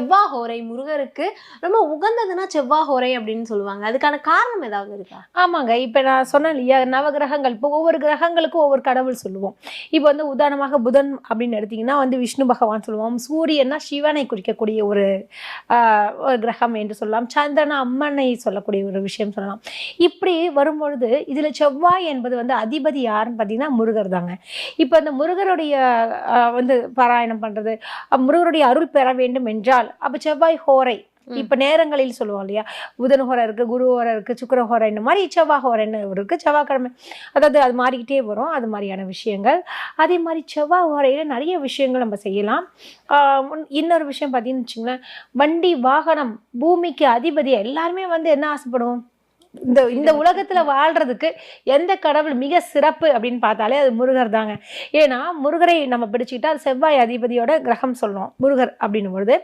செவ்வாஹோரை முருகருக்கு ரொம்ப உகந்ததுன்னா செவ்வாஹோரை அப்படின்னு சொல்லுவாங்க. அதுக்கான காரணம் ஏதாவது இருக்கா? ஆமாங்க. இப்ப நான் சொன்னேன் இல்லையா? நவகிரகங்கள். இப்போ ஒவ்வொரு கிரகங்களுக்கும் ஒவ்வொரு கடவுள் சொல்லுவோம். இப்போ வந்து உதாரணமாக புதன் அப்படின்னு எடுத்தீங்கன்னா வந்து விஷ்ணு பகவான் சொல்லுவோம். சூரியன்னா சிவனை குறிக்கக்கூடிய ஒரு ஒரு கிரகம் என்று சொல்லலாம். சந்திரனா அம்மனை சொல்லக்கூடிய ஒரு விஷயம் சொல்லலாம். இப்படி வரும்பொழுது இதில செவ்வாய் என்பது வந்து அதிபதி யாருன்னு பார்த்தீங்கன்னா முருகர் தாங்க. இப்போ அந்த முருகருடைய வந்து பாராயணம் பண்றது, முருகருடைய அருள் பெற வேண்டும் என்றால், அப்ப செவ்வாய் ஹோரை இப்ப நேரங்களில் சொல்லுவோம் இல்லையா? புதன் ஹோரை இருக்கு, குரு ஹோரை இருக்கு, சுக்கிர ஹோரை இந்த மாரி செவ்வாய் ஹோரைன்னு இருக்கு. செவ்வாய்க்கிழமை அதாவது அது மாறிக்கிட்டே வரும். அது மாரியான விஷயங்கள். அதே மாரி செவ்வாய் ஹோரையில நெறைய விஷயங்கள் நம்ம செய்யலாம். இன்னொரு விஷயம் பார்த்தீங்கன்னு வச்சுக்கங்களேன், வண்டி, வாகனம், பூமிக்கு அதிபதி எல்லாருமே வந்து என்ன ஆசைப்படுவோம்? இந்த இந்த உலகத்துல வாழ்றதுக்கு எந்த கடவுள் மிக சிறப்பு அப்படின்னு பார்த்தாலே அது முருகர் தாங்க. ஏன்னா முருகரை நம்ம பிடிச்சுக்கிட்டா அது செவ்வாய் அதிபதியோட கிரகம் சொல்றோம் முருகர் அப்படின்னும் பொழுது